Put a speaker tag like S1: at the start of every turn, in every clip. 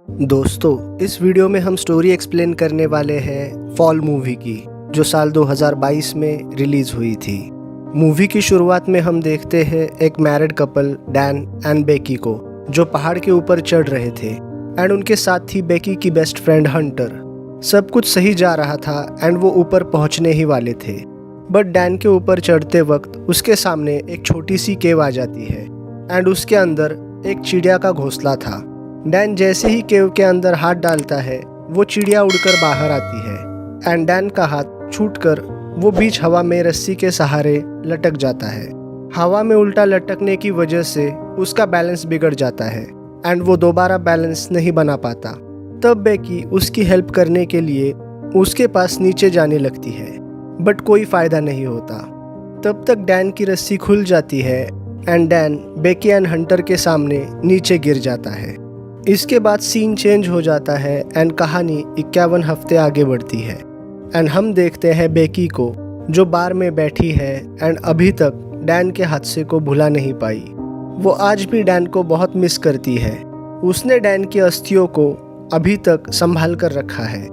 S1: दोस्तों, इस वीडियो में हम स्टोरी एक्सप्लेन करने वाले हैं फॉल मूवी की, जो साल 2022 में रिलीज हुई थी। मूवी की शुरुआत में हम देखते हैं एक married couple Dan and Becky को, जो पहाड़ के ऊपर चढ़ रहे थे एंड उनके साथ थी बेकी की बेस्ट फ्रेंड हंटर। सब कुछ सही जा रहा था एंड वो ऊपर पहुंचने ही वाले थे, बट डैन के ऊपर चढ़ते वक्त उसके सामने एक छोटी सी केव आ जाती है एंड उसके अंदर एक चिड़िया का घोंसला था। डैन जैसे ही केव के अंदर हाथ डालता है, वो चिड़िया उड़कर बाहर आती है एंड डैन का हाथ छूटकर वो बीच हवा में रस्सी के सहारे लटक जाता है। हवा में उल्टा लटकने की वजह से उसका बैलेंस बिगड़ जाता है एंड वो दोबारा बैलेंस नहीं बना पाता। तब बेकी उसकी हेल्प करने के लिए उसके पास नीचे जाने लगती है, बट कोई फायदा नहीं होता। तब तक डैन की रस्सी खुल जाती है and Dan Becky and Hunter के सामने नीचे गिर जाता है। इसके बाद सीन चेंज हो जाता है एंड कहानी 51 हफ्ते आगे बढ़ती है एंड हम देखते हैं बेकी को, जो बार में बैठी है एंड अभी तक डैन के हादसे को भुला नहीं पाई। वो आज भी डैन को बहुत मिस करती है। उसने डैन की अस्थियों को अभी तक संभाल कर रखा है।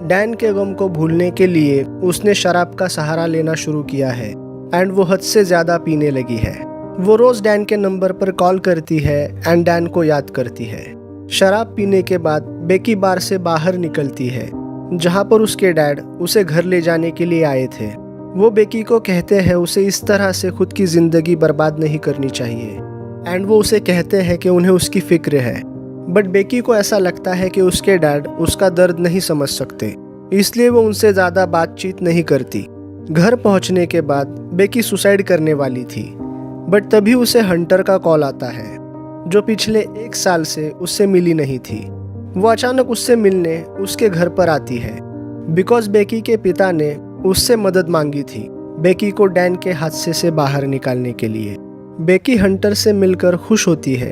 S1: डैन के गम को भूलने के लिए उसने शराब का सहारा लेना शुरू किया है एंड वो हद से ज़्यादा पीने लगी है। वो रोज़ डैन के नंबर पर कॉल करती है एंड डैन को याद करती है। शराब पीने के बाद बेकी बार से बाहर निकलती है, जहां पर उसके डैड उसे घर ले जाने के लिए आए थे। वो बेकी को कहते हैं उसे इस तरह से खुद की ज़िंदगी बर्बाद नहीं करनी चाहिए एंड वो उसे कहते हैं कि उन्हें उसकी फिक्र है, बट बेकी को ऐसा लगता है कि उसके डैड उसका दर्द नहीं समझ सकते, इसलिए वो उनसे ज़्यादा बातचीत नहीं करती। घर पहुंचने के बाद बेकी सुसाइड करने वाली थी, बट तभी उसे हंटर का कॉल आता है, जो पिछले 1 साल से उससे मिली नहीं थी। वो अचानक उससे मिलने उसके घर पर आती है, बिकॉज बेकी के पिता ने उससे मदद मांगी थी बेकी को डैन के हादसे से बाहर निकालने के लिए। बेकी हंटर से मिलकर खुश होती है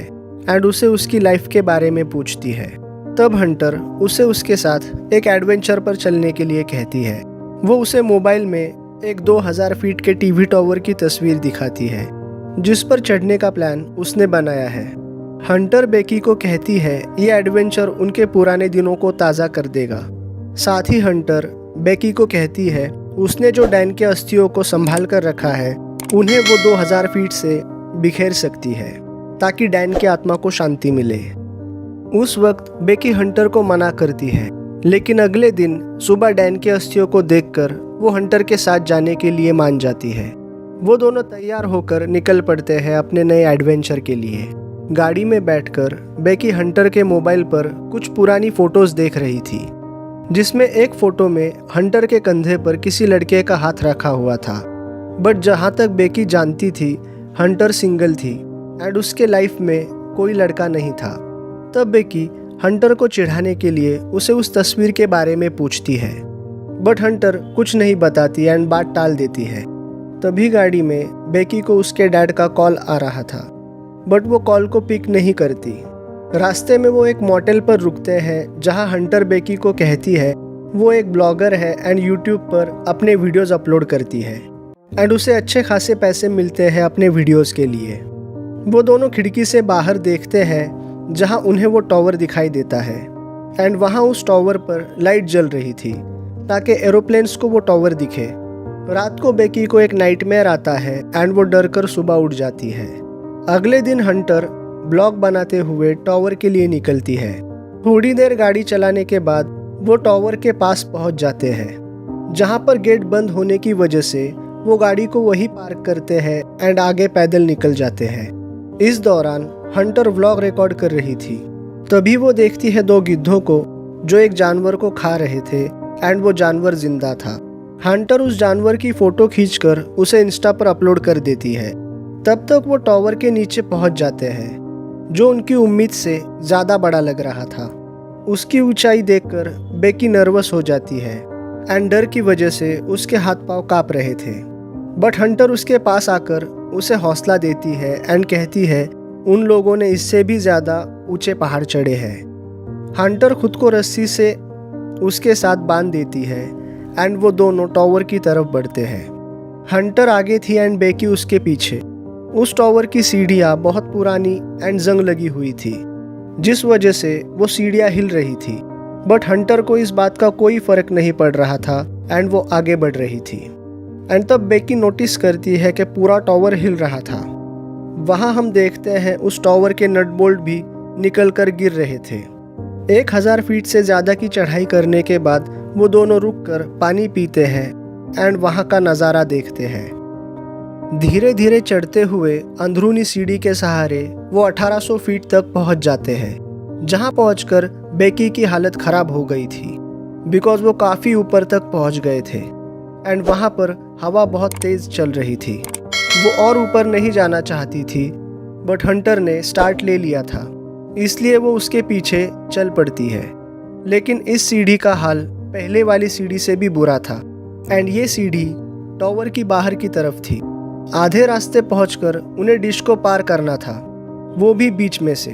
S1: एंड उसे उसकी लाइफ के बारे में पूछती है। तब हंटर उसे उसके साथ एक एडवेंचर पर चलने के लिए कहती है। वो उसे मोबाइल में एक 2000 फीट के टीवी टावर की तस्वीर दिखाती है, जिस पर चढ़ने का प्लान उसने बनाया है। हंटर बेकी को कहती है ये एडवेंचर उनके पुराने दिनों को ताज़ा कर देगा। साथ ही हंटर बेकी को कहती है उसने जो डैन के अस्थियों को संभाल कर रखा है, उन्हें वो 2000 फीट से बिखेर सकती है, ताकि डैन की आत्मा को शांति मिले। उस वक्त बेकी हंटर को मना करती है, लेकिन अगले दिन सुबह डैन के अस्थियों को देखकर वो हंटर के साथ जाने के लिए मान जाती है। वो दोनों तैयार होकर निकल पड़ते हैं अपने नए एडवेंचर के लिए। गाड़ी में बैठकर बेकी हंटर के मोबाइल पर कुछ पुरानी फोटोज देख रही थी, जिसमें एक फोटो में हंटर के कंधे पर किसी लड़के का हाथ रखा हुआ था, बट जहां तक बेकी जानती थी हंटर सिंगल थी एंड उसके लाइफ में कोई लड़का नहीं था। तब बेकी हंटर को चिढ़ाने के लिए उसे उस तस्वीर के बारे में पूछती है, बट हंटर कुछ नहीं बताती एंड बात टाल देती है। तभी गाड़ी में बेकी को उसके डैड का कॉल आ रहा था, बट वो कॉल को पिक नहीं करती। रास्ते में वो एक मोटेल पर रुकते हैं, जहां हंटर बेकी को कहती है वो एक ब्लॉगर है एंड यूट्यूब पर अपने वीडियोस अपलोड करती है एंड उसे अच्छे खासे पैसे मिलते हैं अपने वीडियोस के लिए। वो दोनों खिड़की से बाहर देखते हैं, जहां उन्हें वो टावर दिखाई देता है एंड वहां उस टावर पर लाइट जल रही थी, ताकि एरोप्लेन्स को वो टावर दिखे। रात को बेकी को एक नाइटमेयर आता है एंड वो डर कर सुबह उठ जाती है। अगले दिन हंटर ब्लॉग बनाते हुए टावर के लिए निकलती है। थोड़ी देर गाड़ी चलाने के बाद वो टावर के पास पहुंच जाते हैं, जहां पर गेट बंद होने की वजह से वो गाड़ी को वहीं पार्क करते हैं एंड आगे पैदल निकल जाते हैं। इस दौरान हंटर व्लॉग रिकॉर्ड कर रही थी। तभी वो देखती है 2 गिद्धों को, जो एक जानवर को खा रहे थे एंड वो जानवर जिंदा था। हंटर उस जानवर की फोटो खींचकर उसे इंस्टा पर अपलोड कर देती है। तब तक वो टावर के नीचे पहुंच जाते हैं, जो उनकी उम्मीद से ज़्यादा बड़ा लग रहा था। उसकी ऊंचाई देखकर बेकी नर्वस हो जाती है एंड डर की वजह से उसके हाथ पांव कांप रहे थे, बट हंटर उसके पास आकर उसे हौसला देती है एंड कहती है उन लोगों ने इससे भी ज़्यादा ऊंचे पहाड़ चढ़े हैं। हंटर खुद को रस्सी से उसके साथ बांध देती है एंड वो दोनों टावर की तरफ बढ़ते हैं। हंटर आगे थी एंड बेकी उसके पीछे। उस टावर की सीढ़ियाँ बहुत पुरानी एंड जंग लगी हुई थी जिस वजह से वो सीढ़ियाँ हिल रही थी। बट हंटर को इस बात का कोई फर्क नहीं पड़ रहा था एंड वो आगे बढ़ रही थी। एंड तब बेकी नोटिस करती है कि पूरा टावर हिल रहा था। वहाँ हम देखते हैं उस टावर के नट बोल्ट भी निकल कर गिर रहे थे। 1000 फीट से ज़्यादा की चढ़ाई करने के बाद वो दोनों रुक कर पानी पीते हैं एंड वहाँ का नज़ारा देखते हैं। धीरे धीरे चढ़ते हुए अंदरूनी सीढ़ी के सहारे वो 1800 फीट तक पहुँच जाते हैं, जहाँ पहुँचकर बेकी की हालत ख़राब हो गई थी बिकॉज वो काफ़ी ऊपर तक पहुँच गए थे एंड वहाँ पर हवा बहुत तेज़ चल रही थी। वो और ऊपर नहीं जाना चाहती थी बट हंटर ने स्टार्ट ले लिया था, इसलिए वो उसके पीछे चल पड़ती है। लेकिन इस सीढ़ी का हाल पहले वाली सीढ़ी से भी बुरा था एंड ये सीढ़ी टावर की बाहर की तरफ थी। आधे रास्ते पहुंचकर उन्हें डिश को पार करना था, वो भी बीच में से।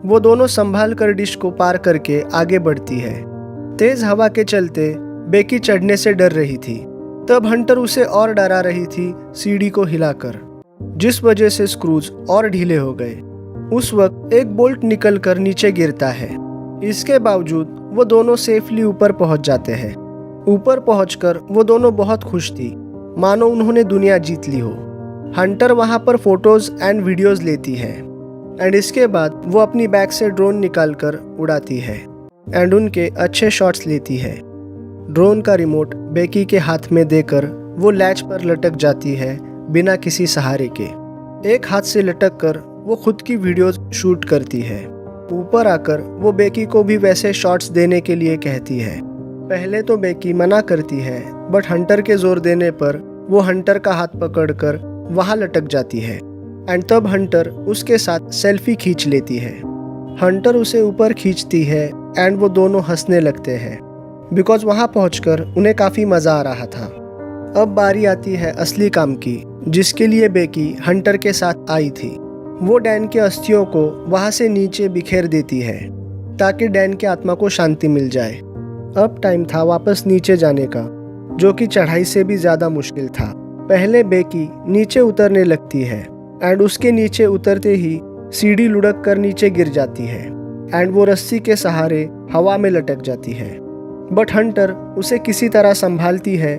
S1: वो दोनों संभाल कर डिश को पार करके आगे बढ़ती है। तेज हवा के चलते बेकी चढ़ने से डर रही थी। तब हंटर उसे और डरा रही थी सीढ़ी को हिलाकर, जिस वजह से स्क्रूज और ढीले हो गए। उस वक्त एक बोल्ट निकलकर नीचे गिरता है। इसके बावजूद वो दोनों सेफली ऊपर पहुंच जाते हैं। ऊपर पहुंचकर वो दोनों बहुत खुश थी, मानो उन्होंने दुनिया जीत ली हो। हंटर वहां पर फोटोज एंड वीडियोज लेती है एंड इसके बाद वो अपनी बैग से ड्रोन निकालकर उड़ाती है एंड उनके अच्छे शॉट्स लेती है। ड्रोन का रिमोट बेकी के हाथ में देकर वो लैच पर लटक जाती है बिना किसी सहारे के। एक हाथ से लटक कर वो खुद की वीडियोज शूट करती है। ऊपर आकर वो बेकी को भी वैसे शॉट्स देने के लिए कहती है। पहले तो बेकी मना करती है बट हंटर के जोर देने पर वो हंटर का हाथ पकड़कर वहाँ लटक जाती है एंड तब हंटर उसके साथ सेल्फी खींच लेती है। हंटर उसे ऊपर खींचती है एंड वो दोनों हंसने लगते हैं बिकॉज वहाँ पहुंचकर उन्हें काफ़ी मज़ा आ रहा था। अब बारी आती है असली काम की, जिसके लिए बेकी हंटर के साथ आई थी। वो डैन के अस्थियों को वहाँ से नीचे बिखेर देती है ताकि डैन के आत्मा को शांति मिल जाए। अब टाइम था वापस नीचे जाने का, जो कि चढ़ाई से भी ज़्यादा मुश्किल था। पहले बेकी नीचे उतरने लगती है एंड उसके नीचे उतरते ही सीढ़ी लुढ़क कर नीचे गिर जाती है एंड वो रस्सी के सहारे हवा में लटक जाती है। बट हंटर उसे किसी तरह संभालती है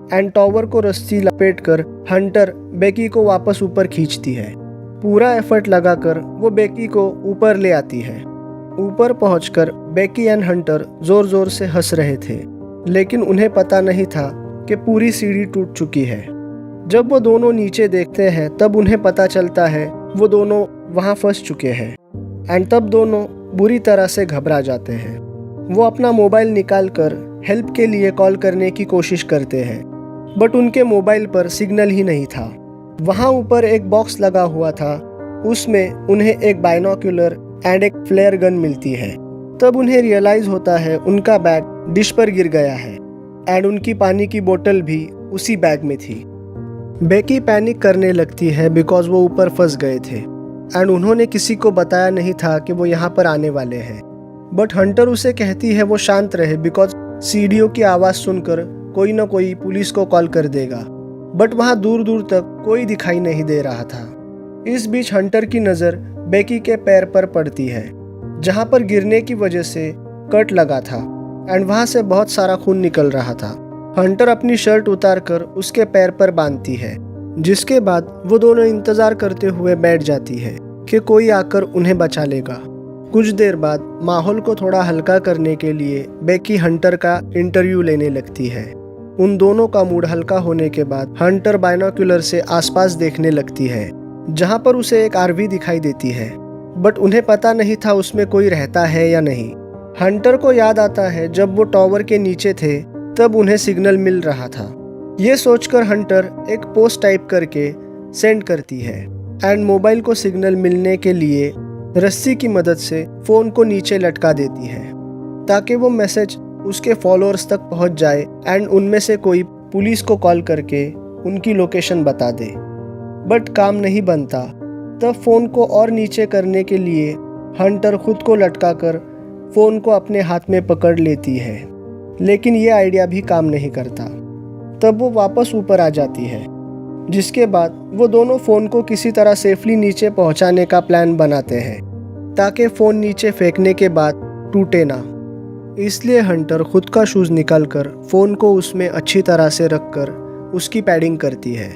S1: एंड टावर को रस्सी लपेटकर हंटर बेकी को वापस ऊपर खींचती है। पूरा एफर्ट लगाकर वो बेकी को ऊपर ले आती है। ऊपर पहुंचकर बेकी एंड हंटर जोर जोर से हंस रहे थे, लेकिन उन्हें पता नहीं था कि पूरी सीढ़ी टूट चुकी है। जब वो दोनों नीचे देखते हैं तब उन्हें पता चलता है वो दोनों वहाँ फंस चुके हैं एंड तब दोनों बुरी तरह से घबरा जाते हैं। वो अपना मोबाइल निकालकर हेल्प के लिए कॉल करने की कोशिश करते हैं बट उनके मोबाइल पर सिग्नल ही नहीं था। वहाँ ऊपर एक बॉक्स लगा हुआ था, उसमें उन्हें एक बाइनोक्यूलर एंड एक फ्लेयर गन मिलती है। तब उन्हें रियलाइज होता है उनका बैग डिश पर गिर गया है एंड उनकी पानी की बोतल भी उसी बैग में थी। बेकी पैनिक करने लगती है बिकॉज वो ऊपर फंस गए थे एंड उन्होंने किसी को बताया नहीं था कि वो यहाँ पर आने वाले हैं। बट हंटर उसे कहती है वो शांत रहे बिकॉज सीढ़ियों की आवाज़ सुनकर कोई ना कोई पुलिस को कॉल कर देगा। बट वहाँ दूर दूर तक कोई दिखाई नहीं दे रहा था। इस बीच हंटर की नज़र बेकी के पैर पर पड़ती है, जहाँ पर गिरने की वजह से कट लगा था एंड वहाँ से बहुत सारा खून निकल रहा था। हंटर अपनी शर्ट उतारकर उसके पैर पर बांधती है, जिसके बाद वो दोनों इंतज़ार करते हुए बैठ जाती है कि कोई आकर उन्हें बचा लेगा। कुछ देर बाद माहौल को थोड़ा हल्का करने के लिए बेकी हंटर का इंटरव्यू लेने लगती है। उन दोनों का मूड हल्का होने के बाद हंटर बाइनोक्यूलर से आसपास देखने लगती है, जहाँ पर उसे एक आरवी दिखाई देती है बट उन्हें पता नहीं था उसमें कोई रहता है या नहीं। हंटर को याद आता है जब वो टावर के नीचे थे तब उन्हें सिग्नल मिल रहा था। ये सोचकर हंटर एक पोस्ट टाइप करके सेंड करती है एंड मोबाइल को सिग्नल मिलने के लिए रस्सी की मदद से फ़ोन को नीचे लटका देती है ताकि वो मैसेज उसके फॉलोअर्स तक पहुंच जाए एंड उनमें से कोई पुलिस को कॉल करके उनकी लोकेशन बता दे। बट काम नहीं बनता। तब फ़ोन को और नीचे करने के लिए हंटर खुद को लटकाकर फ़ोन को अपने हाथ में पकड़ लेती है, लेकिन ये आइडिया भी काम नहीं करता। तब वो वापस ऊपर आ जाती है, जिसके बाद वो दोनों फ़ोन को किसी तरह सेफली नीचे पहुंचाने का प्लान बनाते हैं। ताकि फ़ोन नीचे फेंकने के बाद टूटे ना। इसलिए हंटर खुद का शूज़ निकालकर फ़ोन को उसमें अच्छी तरह से रखकर उसकी पैडिंग करती है,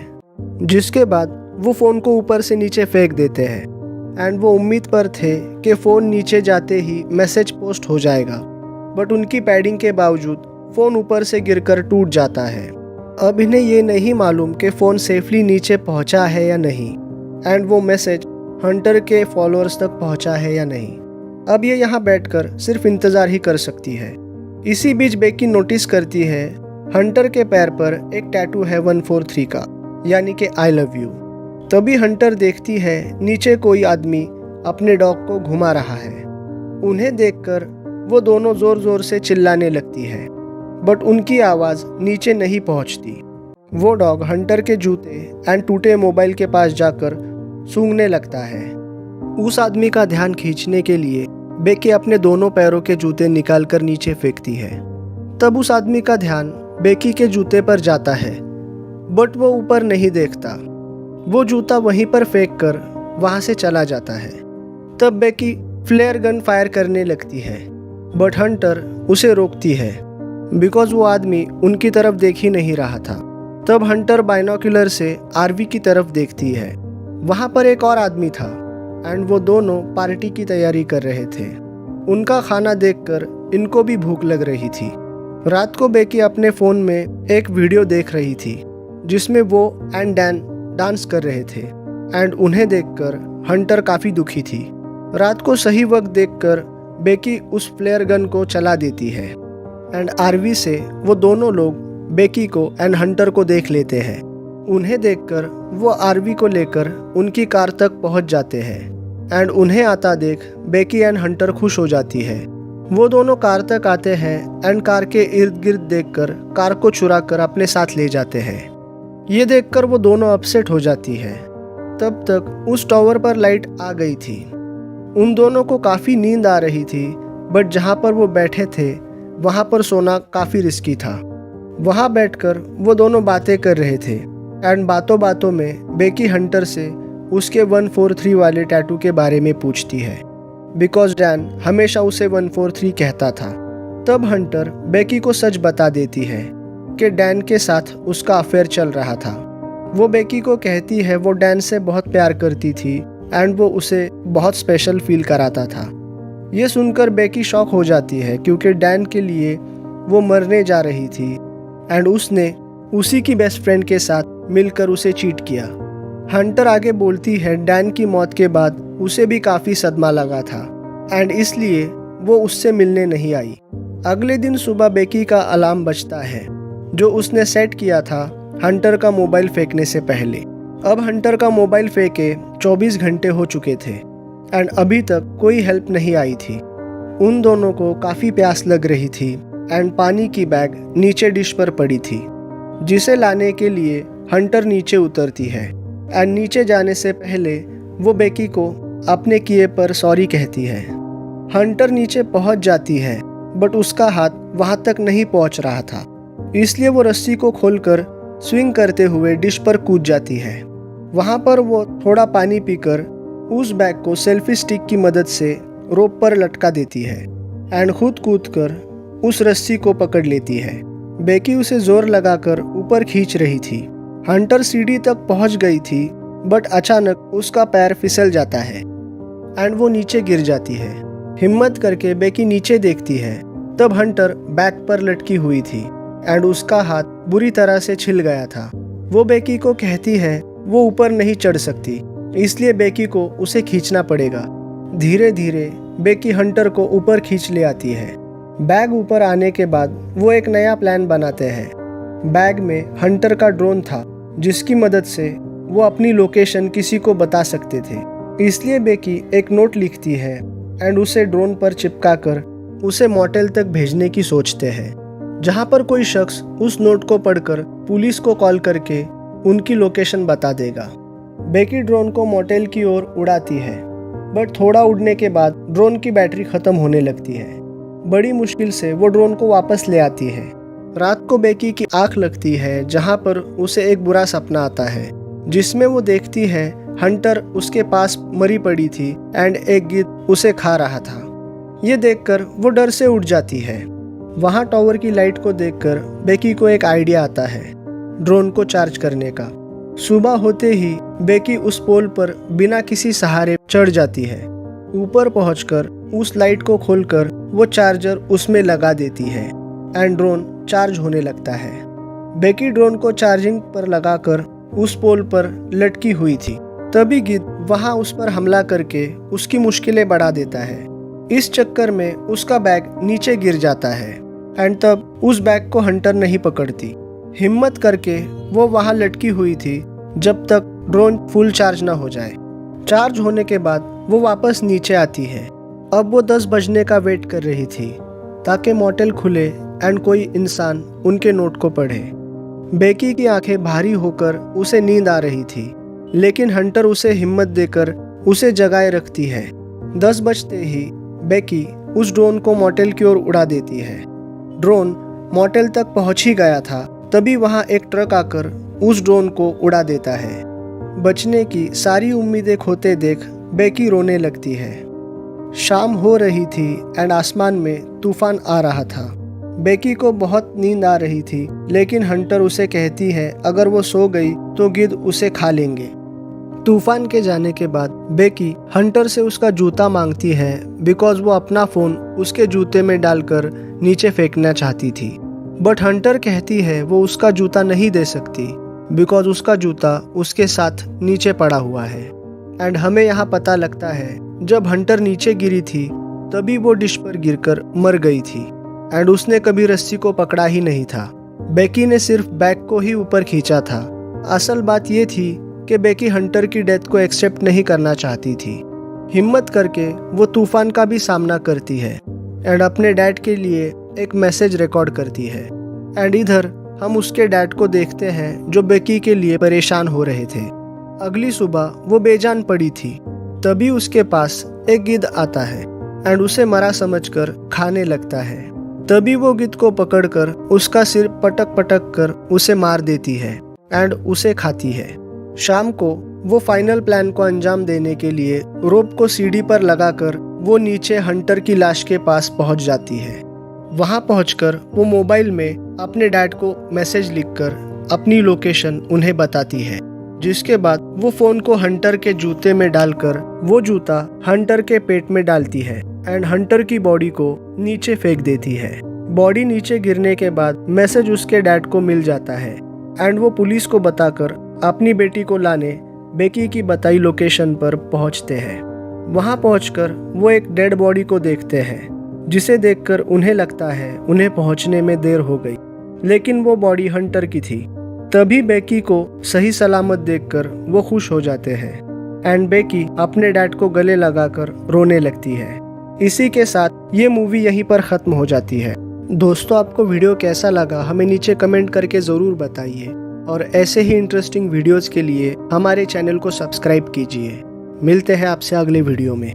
S1: जिसके बाद वो फ़ोन को ऊपर से नीचे फेंक देते हैं। एंड वो उम्मीद पर थे कि फ़ोन नीचे जाते ही मैसेज पोस्ट हो जाएगा, बट उनकी पैडिंग के बावजूद फ़ोन ऊपर से गिरकर टूट जाता है। अब इन्हें ये नहीं मालूम कि फ़ोन सेफली नीचे पहुंचा है या नहीं, एंड वो मैसेज हंटर के फॉलोअर्स तक पहुंचा है या नहीं। अब ये यहाँ बैठकर सिर्फ इंतज़ार ही कर सकती है। इसी बीच बेकी नोटिस करती है हंटर के पैर पर एक टैटू है 143 का, यानी कि आई लव यू। तभी हंटर देखती है नीचे कोई आदमी अपने डॉग को घुमा रहा है। उन्हें देखकर वो दोनों ज़ोर ज़ोर से चिल्लाने लगती है, बट उनकी आवाज़ नीचे नहीं पहुंचती। वो डॉग हंटर के जूते एंड टूटे मोबाइल के पास जाकर सूंघने लगता है। उस आदमी का ध्यान खींचने के लिए बेकी अपने दोनों पैरों के जूते निकालकर नीचे फेंकती है। तब उस आदमी का ध्यान बेकी के जूते पर जाता है, बट वो ऊपर नहीं देखता। वो जूता वहीं पर फेंककर वहाँ से चला जाता है। तब बेकी फ्लेयर गन फायर करने लगती है, बट हंटर उसे रोकती है बिकॉज वो आदमी उनकी तरफ देख ही नहीं रहा था। तब हंटर बाइनोक्यूलर से आरवी की तरफ देखती है। वहाँ पर एक और आदमी था एंड वो दोनों पार्टी की तैयारी कर रहे थे। उनका खाना देखकर इनको भी भूख लग रही थी। रात को बेकी अपने फ़ोन में एक वीडियो देख रही थी जिसमें वो एंड डैन डांस कर रहे थे, एंड उन्हें देखकर हंटर काफ़ी दुखी थी। रात को सही वक्त देखकर बेकी उस फ्लेयर गन को चला देती है, एंड आरवी से वो दोनों लोग बेकी को एंड हंटर को देख लेते हैं। उन्हें देखकर वो आरवी को लेकर उनकी कार तक पहुंच जाते हैं, एंड उन्हें आता देख बेकी एंड हंटर खुश हो जाती है। वो दोनों कार तक आते हैं एंड कार के इर्द गिर्द देखकर कार को चुरा कर अपने साथ ले जाते हैं। ये देखकर वो दोनों अपसेट हो जाती है। तब तक उस टावर पर लाइट आ गई थी। उन दोनों को काफ़ी नींद आ रही थी, बट जहाँ पर वो बैठे थे वहाँ पर सोना काफ़ी रिस्की था। वहाँ बैठकर वो दोनों बातें कर रहे थे, एंड बातों बातों में बेकी हंटर से उसके 143 वाले टैटू के बारे में पूछती है, बिकॉज डैन हमेशा उसे 143 कहता था। तब हंटर बेकी को सच बता देती है कि डैन के साथ उसका अफेयर चल रहा था। वो बेकी को कहती है वो डैन से बहुत प्यार करती थी एंड वो उसे बहुत स्पेशल फील कराता था। ये सुनकर बेकी शॉक हो जाती है क्योंकि डैन के लिए वो मरने जा रही थी एंड उसने उसी की बेस्ट फ्रेंड के साथ मिलकर उसे चीट किया। हंटर आगे बोलती है डैन की मौत के बाद उसे भी काफ़ी सदमा लगा था एंड इसलिए वो उससे मिलने नहीं आई। अगले दिन सुबह बेकी का अलार्म बजता है जो उसने सेट किया था हंटर का मोबाइल फेंकने से पहले। अब हंटर का मोबाइल फेंके 24 घंटे हो चुके थे एंड अभी तक कोई हेल्प नहीं आई थी। उन दोनों को काफ़ी प्यास लग रही थी एंड पानी की बैग नीचे डिश पर पड़ी थी, जिसे लाने के लिए हंटर नीचे उतरती है एंड नीचे जाने से पहले वो बेकी को अपने किए पर सॉरी कहती है। हंटर नीचे पहुंच जाती है, बट उसका हाथ वहां तक नहीं पहुंच रहा था, इसलिए वो रस्सी को खोलकर स्विंग करते हुए डिश पर कूद जाती है। वहां पर वो थोड़ा पानी पीकर उस बैग को सेल्फी स्टिक की मदद से रोप पर लटका देती है एंड खुद कूदकर उस रस्सी को पकड़ लेती है। बेकी उसे जोर लगाकर ऊपर खींच रही थी। हंटर सीढ़ी तक पहुंच गई थी, बट अचानक उसका पैर फिसल जाता है एंड वो नीचे गिर जाती है। हिम्मत करके बेकी नीचे देखती है, तब हंटर बैक पर लटकी हुई थी एंड उसका हाथ बुरी तरह से छिल गया था। वो बेकी को कहती है वो ऊपर नहीं चढ़ सकती, इसलिए बेकी को उसे खींचना पड़ेगा। धीरे धीरे बेकी हंटर को ऊपर खींच ले आती है। बैग ऊपर आने के बाद वो एक नया प्लान बनाते हैं। बैग में हंटर का ड्रोन था जिसकी मदद से वो अपनी लोकेशन किसी को बता सकते थे, इसलिए बेकी एक नोट लिखती है एंड उसे ड्रोन पर चिपका कर उसे मोटेल तक भेजने की सोचते हैं, जहाँ पर कोई शख्स उस नोट को पढ़कर पुलिस को कॉल करके उनकी लोकेशन बता देगा। बेकी ड्रोन को मोटेल की ओर उड़ाती है, बट थोड़ा उड़ने के बाद ड्रोन की बैटरी खत्म होने लगती है। बड़ी मुश्किल से वो ड्रोन को वापस ले आती है। रात को बेकी की आंख लगती है, जहाँ पर उसे एक बुरा सपना आता है जिसमें वो देखती है हंटर उसके पास मरी पड़ी थी एंड एक गिद्ध उसे खा रहा था। ये देखकर वो डर से उठ जाती है। वहाँ टावर की लाइट को देखकर बेकी को एक आइडिया आता है ड्रोन को चार्ज करने का। सुबह होते ही बेकी उस पोल पर बिना किसी सहारे चढ़ जाती है। ऊपर पहुंचकर उस लाइट को खोलकर वो चार्जर उसमें लगा देती है एंड ड्रोन चार्ज होने लगता है। बेकी ड्रोन को चार्जिंग पर लगाकर उस पोल पर लटकी हुई थी। तभी गिद्ध वहां उस पर हमला करके उसकी मुश्किलें बढ़ा देता है। इस चक्कर में उसका बैग नीचे गिर जाता है एंड तब उस बैग को हंटर नहीं पकड़ती। हिम्मत करके वो वहां लटकी हुई थी जब तक ड्रोन फुल चार्ज ना हो जाए। चार्ज होने के बाद वो वापस नीचे आती है। अब वो 10 बजने का वेट कर रही थी ताकि मोटेल खुले एंड कोई इंसान उनके नोट को पढ़े। बेकी की आंखें भारी होकर उसे नींद आ रही थी, लेकिन हंटर उसे हिम्मत देकर उसे जगाए रखती है। 10 बजते ही बेकी उस ड्रोन को मोटेल की ओर उड़ा देती है। ड्रोन मोटेल तक पहुंच ही गया था, तभी वहां एक ट्रक आकर उस ड्रोन को उड़ा देता है। बचने की सारी उम्मीदें खोते देख बेकी रोने लगती है। शाम हो रही थी एंड आसमान में तूफान आ रहा था। बेकी को बहुत नींद आ रही थी, लेकिन हंटर उसे कहती है अगर वो सो गई तो गिद्ध उसे खा लेंगे। तूफान के जाने के बाद बेकी हंटर से उसका जूता मांगती है बिकॉज वो अपना फोन उसके जूते में डालकर नीचे फेंकना चाहती थी। बट हंटर कहती है वो उसका जूता नहीं दे सकती बिकॉज उसका जूता उसके साथ नीचे पड़ा हुआ है। एंड हमें यहाँ पता लगता है जब हंटर नीचे गिरी थी तभी वो डिश पर गिरकर मर गई थी एंड उसने कभी रस्सी को पकड़ा ही नहीं था। बेकी ने सिर्फ बैग को ही ऊपर खींचा था। असल बात ये थी कि बेकी हंटर की डेथ को एक्सेप्ट नहीं करना चाहती थी। हिम्मत करके वो तूफान का भी सामना करती है एंड अपने डैड के लिए एक मैसेज रिकॉर्ड करती है। एंड इधर हम उसके डैड को देखते हैं जो बेकी के लिए परेशान हो रहे थे। अगली सुबह वो बेजान पड़ी थी, तभी उसके पास एक गिद्ध आता है एंड उसे मरा समझकर खाने लगता है। तभी वो गिद्ध को पकड़कर उसका सिर पटक पटक कर उसे मार देती है एंड उसे खाती है। शाम को वो फाइनल प्लान को अंजाम देने के लिए रोप को सीढ़ी पर लगाकर वो नीचे हंटर की लाश के पास पहुंच जाती है। वहां पहुंचकर वो मोबाइल में अपने डैड को मैसेज लिखकर अपनी लोकेशन उन्हें बताती है, जिसके बाद वो फोन को हंटर के जूते में डालकर वो जूता हंटर के पेट में डालती है एंड हंटर की बॉडी को नीचे फेंक देती है। बॉडी नीचे गिरने के बाद मैसेज उसके डैड को मिल जाता है एंड वो पुलिस को बताकर अपनी बेटी को लाने बेकी की बताई लोकेशन पर पहुंचते हैं। वहां पहुंचकर वो एक डेड बॉडी को देखते हैं, जिसे देखकर उन्हें लगता है उन्हें पहुंचने में देर हो गई, लेकिन वो बॉडी हंटर की थी। तभी बेकी को सही सलामत देखकर वो खुश हो जाते हैं एंड बेकी अपने डैड को गले लगाकर रोने लगती है। इसी के साथ ये मूवी यहीं पर खत्म हो जाती है। दोस्तों, आपको वीडियो कैसा लगा हमें नीचे कमेंट करके ज़रूर बताइए और ऐसे ही इंटरेस्टिंग वीडियोस के लिए हमारे चैनल को सब्सक्राइब कीजिए। मिलते हैं आपसे अगले वीडियो में।